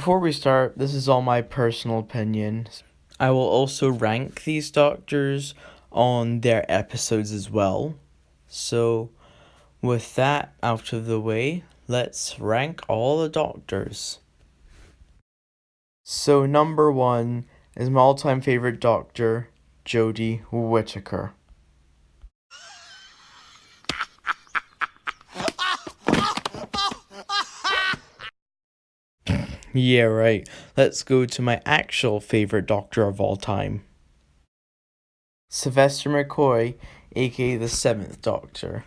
Before we start, this is all my personal opinion. I will also rank these doctors on their episodes as well. So, with that out of the way, let's rank all the doctors. So, number 1 is my all-time favorite doctor, Jodie Whittaker. Yeah, right. Let's go to my actual favorite doctor of all time. Sylvester McCoy, aka the 7th Doctor.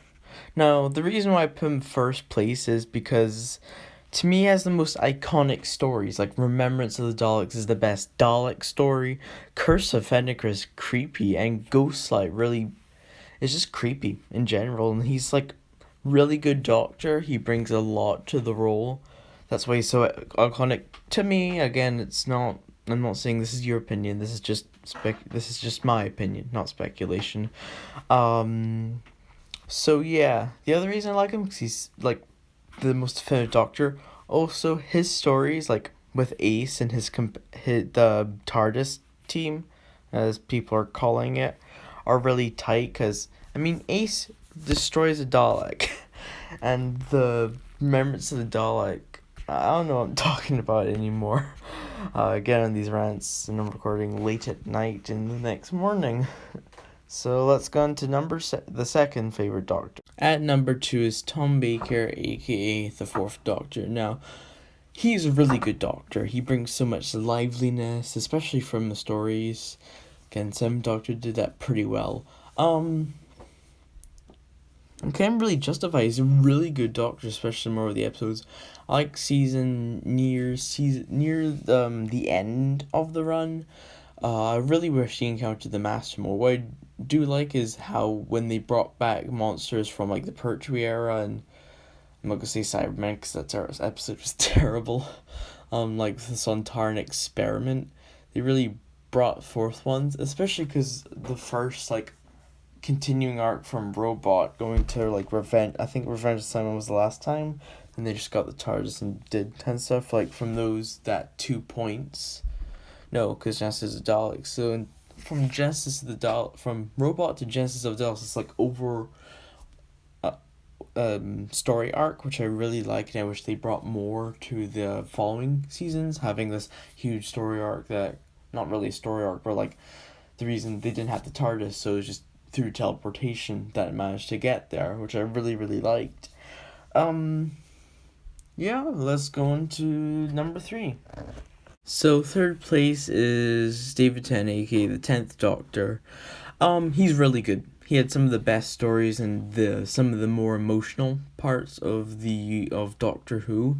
Now, the reason why I put him first place is because to me he has the most iconic stories. Like Remembrance of the Daleks is the best Dalek story, Curse of Fenneker is creepy, and Ghostlight really is just creepy in general. And he's like really good doctor. He brings a lot to the role. That's why he's so iconic to me. Again, it's not. I'm not saying this is your opinion. This is just This is just my opinion, not speculation. So yeah, the other reason I like him because he's like the most definitive Doctor. Also, his stories like with Ace and the TARDIS team, as people are calling it, are really tight. Cause I mean, Ace destroys a Dalek, and the Remembrance of the Dalek. I don't know what I'm talking about anymore. Again, on these rants, and I'm recording late at night in the next morning. So let's go on to the second favorite Doctor. At number 2 is Tom Baker, aka the 4th Doctor. Now, he's a really good Doctor. He brings so much liveliness, especially from the stories. Again, 7th Doctor did that pretty well. I can't really justify. He's a really good Doctor, especially more of the episodes. I like near the end of the run. I really wish he encountered the Master more. What I do like is how when they brought back monsters from like the Pertwee era, and I'm not gonna say Cybermen because that episode was terrible. Like the Sontaran experiment, they really brought forth ones, especially because the first like continuing arc from Robot going to like Revenge. I think Revenge of Simon was the last time, and they just got the TARDIS and did 10 stuff like from that 2 points. No, because Genesis of the Daleks. So from from Robot to Genesis of the Daleks, it's like over story arc, which I really like, and I wish they brought more to the following seasons, having this huge story arc that not really a story arc, but like the reason they didn't have the TARDIS, so it was just through teleportation that it managed to get there, which I really, really liked. Yeah, let's go on to number 3. So third place is David Tennant, aka the 10th Doctor. He's really good. He had some of the best stories and some of the more emotional parts of Doctor Who.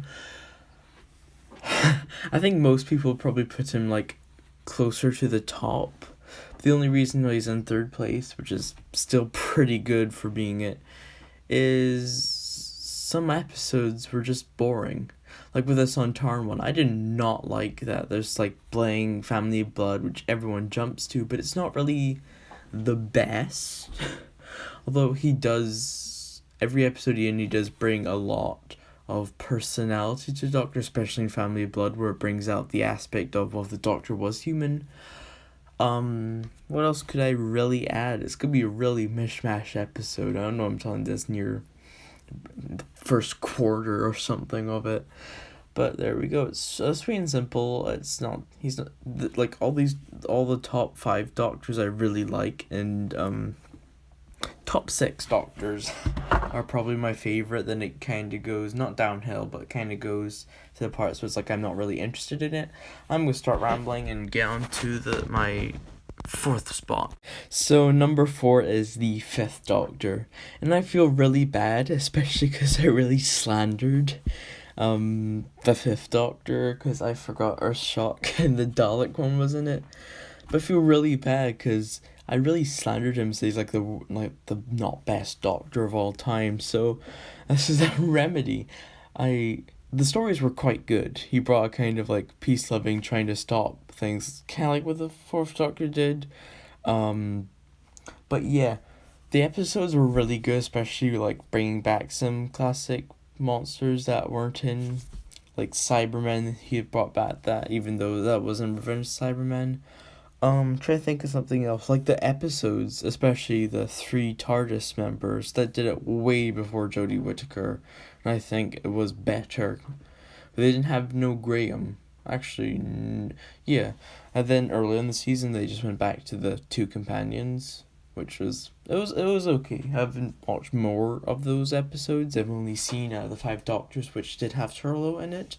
I think most people probably put him like closer to the top. The only reason why he's in third place, which is still pretty good for being it, is some episodes were just boring. Like with the Sontaran one, I did not like that. There's like Blang, Family of Blood, which everyone jumps to, but it's not really the best. Although every episode he does bring a lot of personality to Doctor, especially in Family of Blood, where it brings out the aspect of, well, the Doctor was human. What else could I really add? It's gonna be a really mishmash episode. I don't know, I'm telling this near the first quarter or something of it. But there we go. It's sweet and simple. He's not, like, all the top 5 Doctors I really like, and, top 6 Doctors are probably my favorite. Then it kind of goes, not downhill, but it kind of goes to the parts where it's like I'm not really interested in it. I'm going to start rambling and get on to my 4th spot. So number 4 is the 5th Doctor. And I feel really bad, especially because I really slandered the 5th Doctor, because I forgot Earthshock and the Dalek one was in it. But I feel really bad because I really slandered him, so he's like the not best Doctor of all time. So this is a remedy. The stories were quite good. He brought a kind of like peace loving, trying to stop things, kind of like what the 4th Doctor did. But yeah, the episodes were really good, especially like bringing back some classic monsters that weren't in like Cybermen. He had brought back that, even though that wasn't Revenge of Cybermen. Try to think of something else, like the episodes, especially the 3 TARDIS members that did it way before Jodie Whittaker, and I think it was better. But they didn't have no Graham. Actually, yeah. And then early in the season, they just went back to the 2 companions, which was it was okay. I haven't watched more of those episodes. I've only seen the 5 Doctors, which did have Turlo in it.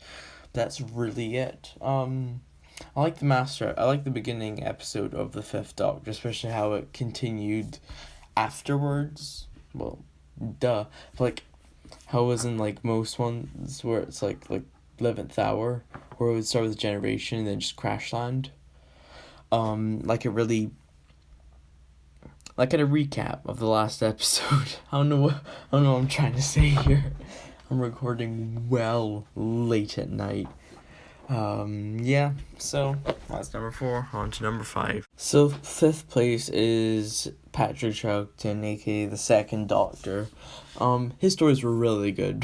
That's really it. I like the Master. I like the beginning episode of the 5th Doctor, especially how it continued afterwards. Well, duh. But, like, how it was in, like, most ones where it's like 11th Hour, where it would start with Generation and then just crash land. Like a really, like in a recap of the last episode. I don't know what I'm trying to say here. I'm recording well late at night. Yeah, so that's number 4. On to number 5. So 5th place is Patrick Troughton, aka the 2nd Doctor. His stories were really good.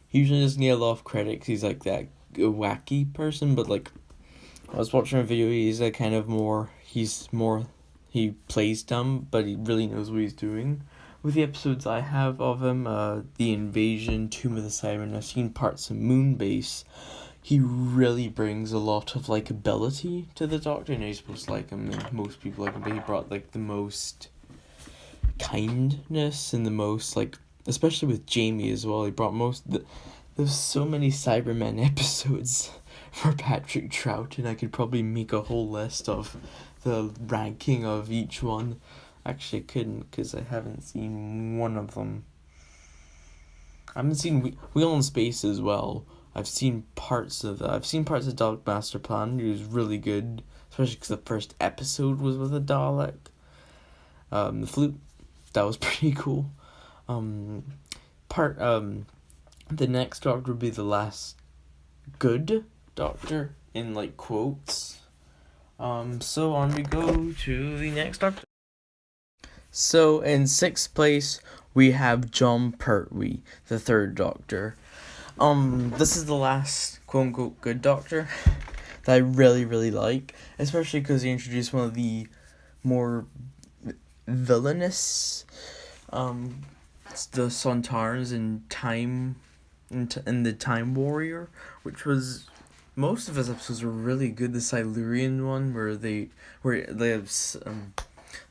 He usually doesn't get a lot of credit 'cause he's like that wacky person, but like I was watching a video, he's like kind of more, he plays dumb, but he really knows what he's doing. With the episodes I have of him, The Invasion, Tomb of the Siren, I've seen parts of Moonbase, he really brings a lot of likability to the Doctor. I know you're supposed to like him, and most people like him, but he brought like the most kindness and the most like, especially with Jamie as well, he brought there's so many Cybermen episodes for Patrick Troughton. I could probably make a whole list of the ranking of each one. Actually, I couldn't because I haven't seen one of them. I haven't seen Wheel in Space as well. I've seen parts of that. I've seen parts of Dalek Master Plan. It was really good, especially because the first episode was with a Dalek. The flute, that was pretty cool. The next Doctor would be the last good Doctor in like quotes. So on we go to the next Doctor. So in 6th place we have John Pertwee, the 3rd Doctor. This is the last quote unquote good Doctor that I really, really like, especially because he introduced one of the more villainous the Sontarans in the Time Warrior, which was, most of his episodes were really good. The Silurian one where they have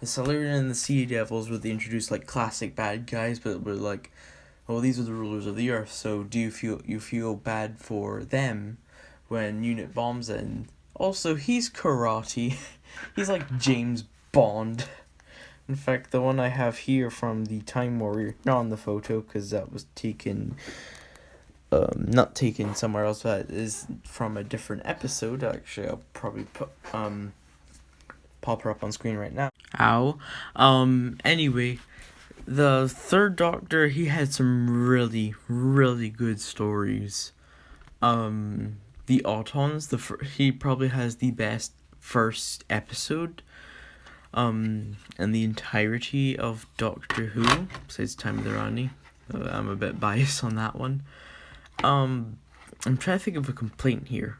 the Silurian and the Sea Devils, where they introduced like classic bad guys, but were like, oh, these are the rulers of the earth, so do you feel bad for them when Unit bombs it? And also, he's karate. He's like James Bond. In fact, the one I have here from the Time Warrior, not on the photo because that was taken, not taken somewhere else, but is from a different episode. Actually, I'll probably pop her up on screen right now. Ow. Anyway, the 3rd Doctor, he had some really, really good stories. The Autons, he probably has the best first episode. And the entirety of Doctor Who, besides Time of the Rani. I'm a bit biased on that one. I'm trying to think of a complaint here.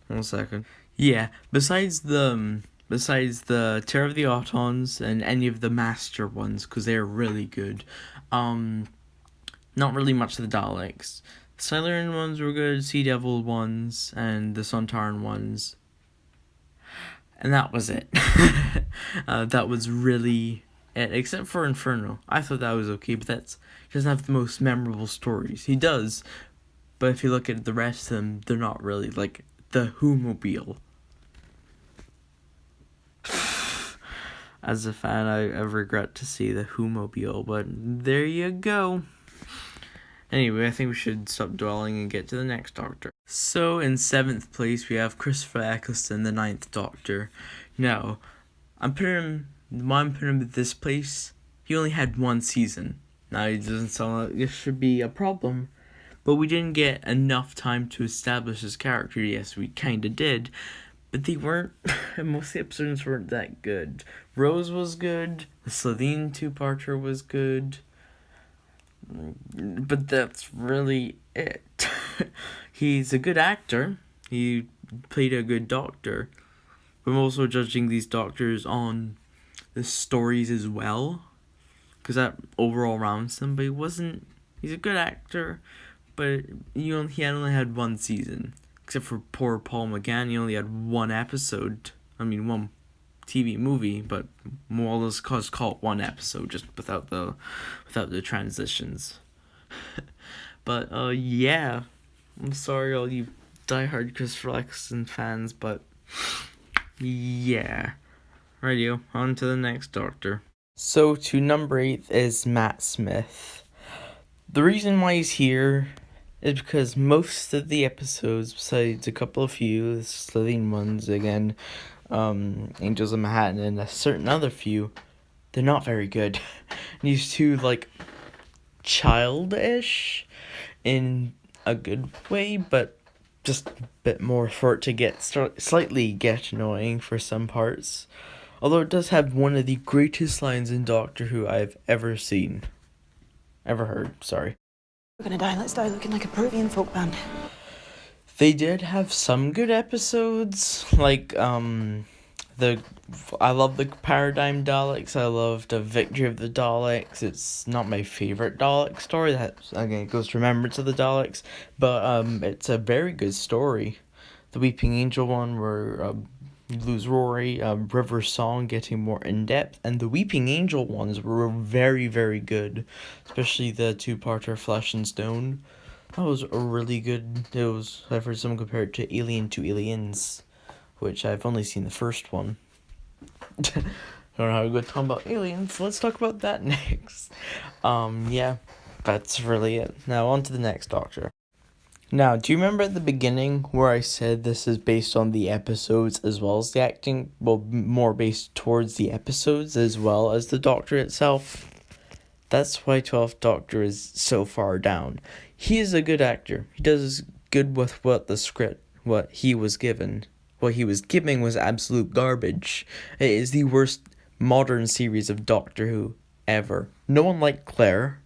1 second. Yeah, besides the Terror of the Autons and any of the Master ones, because they're really good. Not really much of the Daleks. The Silurian ones were good, Sea Devil ones, and the Sontaran ones. And that was it. That was really it, except for Inferno. I thought that was okay, but he doesn't have the most memorable stories. He does, but if you look at the rest of them, they're not really. Like, the Who-mobile. As a fan, I regret to see the Who-mobile, but there you go. Anyway, I think we should stop dwelling and get to the next Doctor. So, in 7th place, we have Christopher Eccleston, the 9th Doctor. Now, I'm putting him at this place. He only had 1 season. Now, it doesn't sound like this should be a problem, but we didn't get enough time to establish his character. Yes, we kinda did, but they weren't, most of the episodes weren't that good. Rose was good, the Slitheen 2-parter was good. But that's really it. He's a good actor. He played a good doctor. But I'm also judging these doctors on the stories as well, because that overall rounds them. But he wasn't. He's a good actor, but he only had one season. Except for poor Paul McGann, he only had one episode. One TV movie, but more or less call it one episode, just without the transitions. But yeah, I'm sorry all you diehard Christopher Eccleston fans, but yeah. Radio, on to the next Doctor. So to number 8 is Matt Smith. The reason why he's here is because most of the episodes, besides a couple of few, Slitheen ones again, Angels of Manhattan, and a certain other few, they're not very good. These two, childish in a good way, but just a bit more for it to slightly get annoying for some parts. Although it does have one of the greatest lines in Doctor Who I've ever heard, sorry. We're gonna die, let's die looking like a Peruvian folk band. They did have some good episodes, I love the Paradigm Daleks. I love the Victory of the Daleks. It's not my favorite Dalek story. That again goes to Remembrance of the Daleks, but it's a very good story. The Weeping Angel one, where you lose Rory, River Song getting more in depth, and the Weeping Angel ones were very, very good, especially the 2-parter Flesh and Stone. That was a really good. I've heard some compare it to Alien to Aliens, which I've only seen the first one. I don't know how we're talking about aliens. Let's talk about that next. Yeah, that's really it. Now on to the next Doctor. Now, do you remember at the beginning where I said this is based on the episodes as well as the acting? Well, more based towards the episodes as well as the Doctor itself. That's why 12th Doctor is so far down. He is a good actor. He does good with what he was given. What he was giving was absolute garbage. It is the worst modern series of Doctor Who ever. No one liked Claire.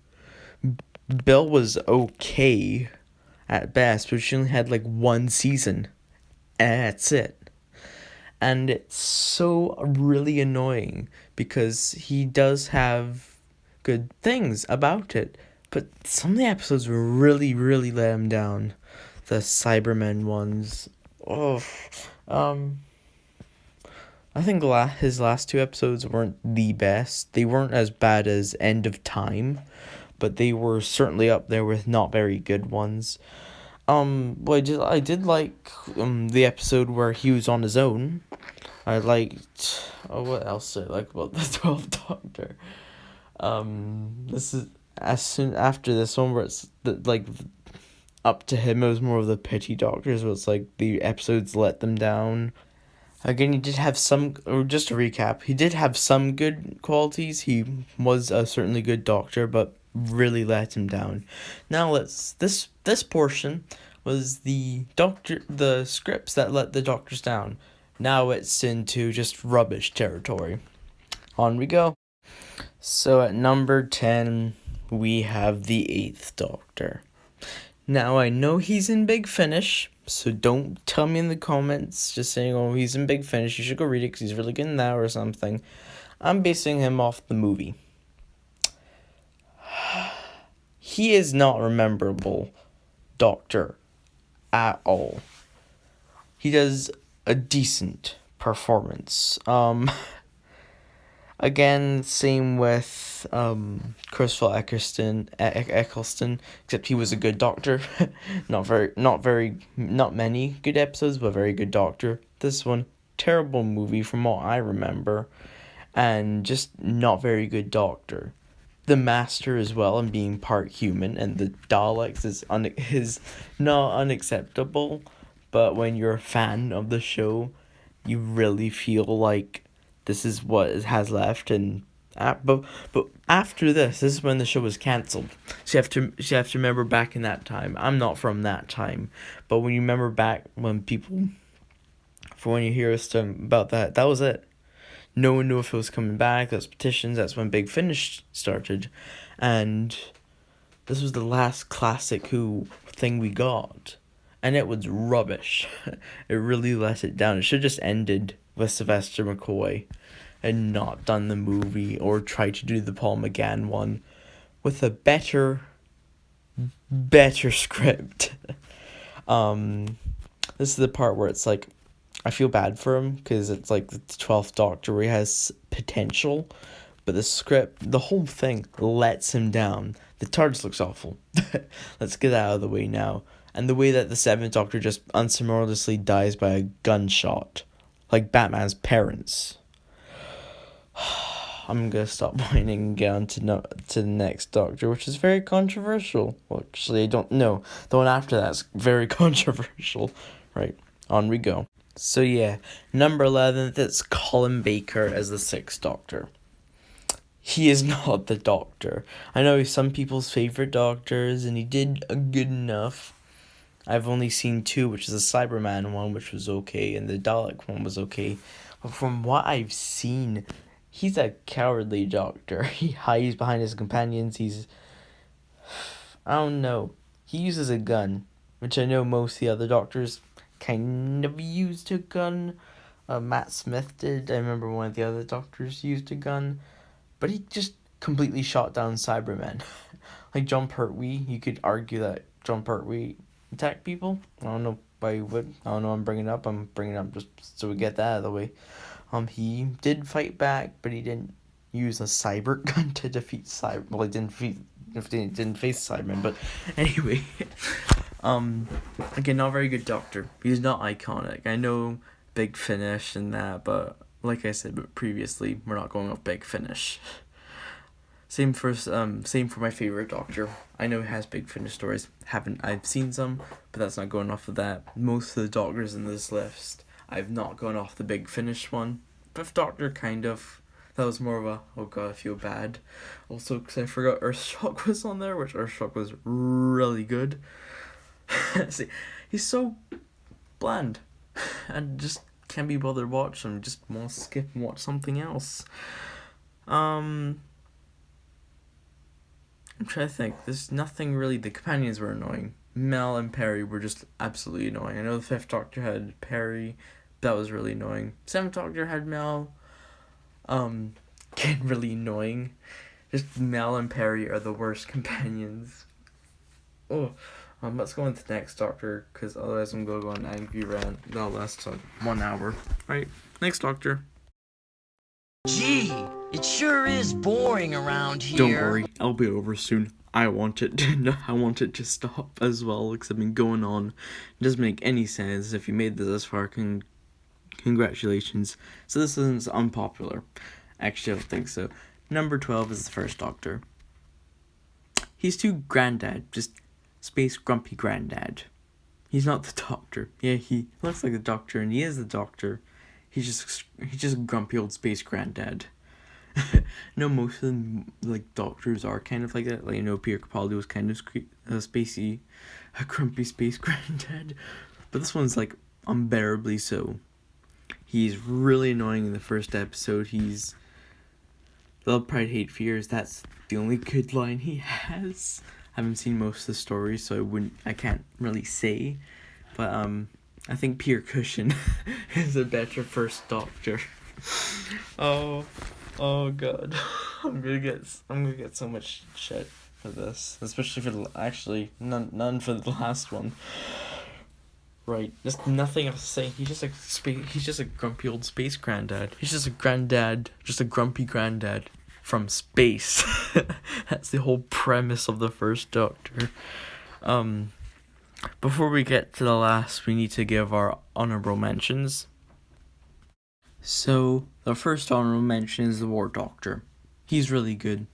Bill was okay at best, but she only had one season. And that's it. And it's so really annoying because he does have good things about it, but some of the episodes really, really let him down. The Cybermen ones. I think his last 2 episodes weren't the best. They weren't as bad as End of Time, but they were certainly up there with not very good ones. I did like the episode where he was on his own. I liked. What else did I like about the 12th Doctor? This is as soon after this one where it's up to him. It was more of the pity Doctors, where it's the episodes let them down. Again, he did have some, or just to recap, he did have some good qualities. He was a certainly good Doctor, but really let him down. Now this portion was the scripts that let the Doctors down. Now it's into just rubbish territory. On we go. So at number 10, we have the 8th Doctor. Now I know he's in Big Finish, so don't tell me in the comments just saying, oh, he's in Big Finish, you should go read it because he's really good in that or something. I'm basing him off the movie. He is not a memorable Doctor at all. He does a decent performance. Again, same with Christopher Eccleston, except he was a good Doctor. not many good episodes, but very good Doctor. This one, terrible movie from what I remember, and just not very good Doctor. The Master as well, and being part human, and the Daleks is not unacceptable, but when you're a fan of the show, you really feel like this is what it has left, and but after this is when the show was cancelled. So you have to remember back in that time. I'm not from that time, but when you remember back when you hear us talking about that was it. No one knew if it was coming back. There's petitions. That's when Big Finish started, and this was the last classic Who thing we got, and it was rubbish. It really let it down. It should have just ended with Sylvester McCoy and not done the movie or tried to do the Paul McGann one with a better script. This is the part where it's like, I feel bad for him because it's like the 12th Doctor where he has potential, but the script, the whole thing lets him down. The TARDIS looks awful. Let's get that out of the way now. And the way that the 7th Doctor just unceremoniously dies by a gunshot, like Batman's parents. I'm gonna stop whining and get on to the next Doctor, which is very controversial. Well, actually, I don't know. The one after that's very controversial. Right, on we go. So yeah, number 11, that's Colin Baker as the 6th Doctor. He is not the Doctor. I know he's some people's favourite Doctors, and he did a good enough. I've only seen 2, which is the Cyberman one, which was okay, and the Dalek one was okay. But from what I've seen, he's a cowardly Doctor. He hides behind his companions. I don't know. He uses a gun, which I know most of the other Doctors kind of used a gun. Matt Smith did. I remember one of the other Doctors used a gun. But he just completely shot down Cybermen. Like John Pertwee, you could argue that John Pertwee attacked people. I don't know why you would. I don't know. I'm bringing it up just so we get that out of the way. He did fight back, but he didn't use a cyber gun to defeat Cyber. Well, he didn't face Cybermen, but anyway. Again, not a very good Doctor. He's not iconic. I know Big Finish and that, but like I said previously, we're not going off Big Finish. Same for my favorite Doctor. I know he has Big Finish stories. I've seen some, but that's not going off of that. Most of the Doctors in this list, I've not gone off the Big Finish one. 5th Doctor, kind of. That was more of a, oh god, I feel bad. Also, because I forgot Earthshock was on there, which Earthshock was really good. See, he's so bland. And just can't be bothered watching. Just want to skip and watch something else. I'm trying to think. There's nothing really. The companions were annoying. Mel and Perry were just absolutely annoying. I know the 5th Doctor had Perry. That was really annoying. 7th Doctor had Mel. Getting really annoying. Just Mel and Perry are the worst companions. Oh. Let's go into the next Doctor, because otherwise I'm going to go on an angry rant. That'll last 1 hour. Right, next Doctor. Gee, it sure is boring around here. Don't worry, I'll be over soon. I want it to stop as well, because I've been going on. It doesn't make any sense. If you made this far, congratulations. So this isn't unpopular. Actually, I don't think so. Number 12 is the 1st Doctor. He's too granddad, just space grumpy granddad. He's not the Doctor. Yeah, he looks like the Doctor, and he is the Doctor. He's just a grumpy old space granddad. No, most of them, like, Doctors are kind of like that. Like, Peter Capaldi was kind of spacey, a grumpy space granddad. But this one's, like, unbearably so. He's really annoying in the first episode. He's Love, Pride, Hate, Fears. That's the only good line he has. I haven't seen most of the stories, so I can't really say. But I think Peter Cushing is a better 1st Doctor. Oh god. I'm gonna get so much shit for this, especially for none for the last one. Right, just nothing else to say. He's just a grumpy old space granddad. He's just a grumpy granddad from space. That's the whole premise of the 1st Doctor. Before we get to the last, we need to give our honorable mentions. So, the first honorable mention is the War Doctor. He's really good.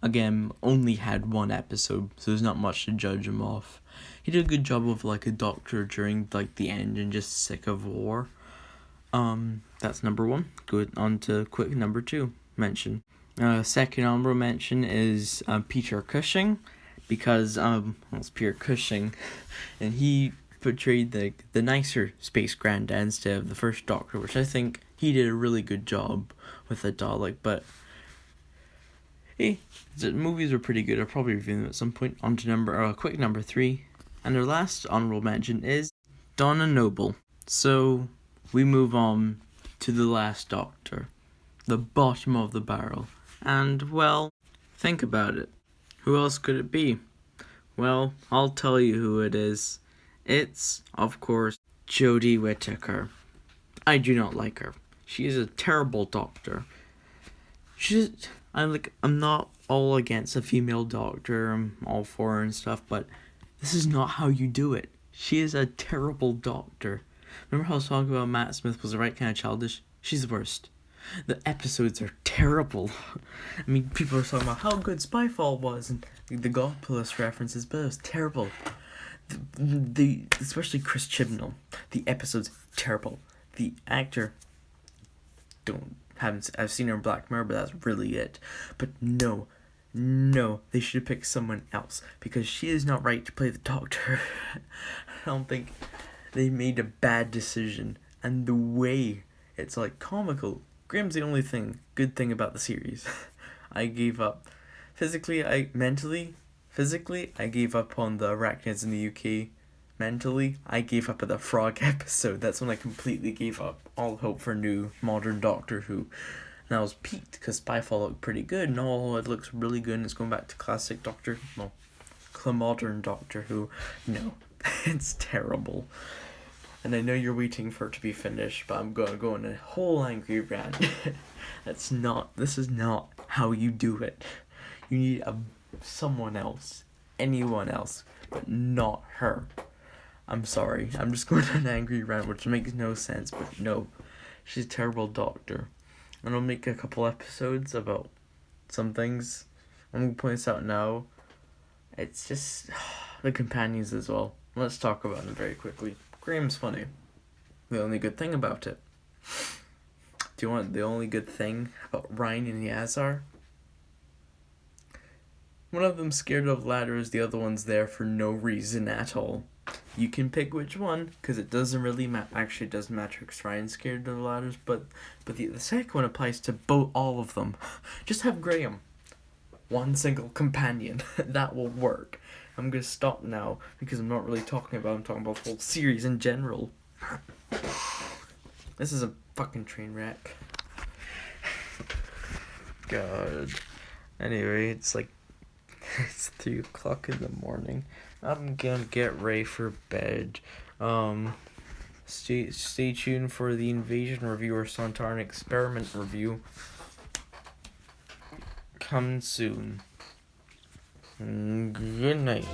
Again, only had 1 episode, so there's not much to judge him off. He did a good job of, like, a doctor during, like, the end and just sick of war. That's number 1. Go on to quick number 2 mention. Second honorable mention is Peter Cushing, because it's Peter Cushing, and he portrayed the nicer space granddad instead of the 1st Doctor, which I think he did a really good job with the Dalek, but Hey, the movies were pretty good. I'll probably review them at some point. On to quick number 3. And our last honorable mention is Donna Noble. So, we move on to The Last Doctor. The bottom of the barrel. And, well, think about it. Who else could it be? Well, I'll tell you who it is. It's, of course, Jodie Whittaker. I do not like her. She is a terrible doctor. I'm not all against a female doctor. I'm all for her and stuff, but this is not how you do it. She is a terrible doctor. Remember how I was talking about Matt Smith was the right kind of childish? She's the worst. The episodes are terrible. I mean, people are talking about how good Spyfall was and the God Plus references, but it was terrible. Especially Chris Chibnall. The episode's terrible. The actor, I've seen her in Black Mirror, but that's really it. But no, they should have picked someone else because she is not right to play the Doctor. I don't think they made a bad decision, and the way it's like comical. Graham's the only good thing about the series. I gave up. Physically, I gave up on the arachnids in the UK. Mentally, I gave up at the frog episode. That's when I completely gave up all hope for new modern Doctor Who. And I was peaked because Spyfall looked pretty good, and all it looks really good, and it's going back to classic modern Doctor Who. No, it's terrible. And I know you're waiting for it to be finished, but I'm going to go on a whole angry rant. This is not how you do it. You need someone else, anyone else, but not her. I'm sorry, I'm just going on an angry rant, which makes no sense, but no, she's a terrible doctor. And I'll make a couple episodes about some things. I'm going to point this out now. It's just the companions as well. Let's talk about them very quickly. Graham's funny. The only good thing about it. Do you want the only good thing about Ryan and Yazar? One of them's scared of ladders, the other one's there for no reason at all. You can pick which one, because it doesn't really matter. Actually, it doesn't matter because Ryan's scared of ladders, but the second one applies to all of them. Just have Graham. One single companion. That will work. I'm going to stop now, because I'm talking about the whole series in general. This is a fucking train wreck. God. Anyway, it's 3:00 in the morning. I'm gonna get ready for bed. Stay tuned for the Invasion review or Sontaran Experiment review. Coming soon. Good night.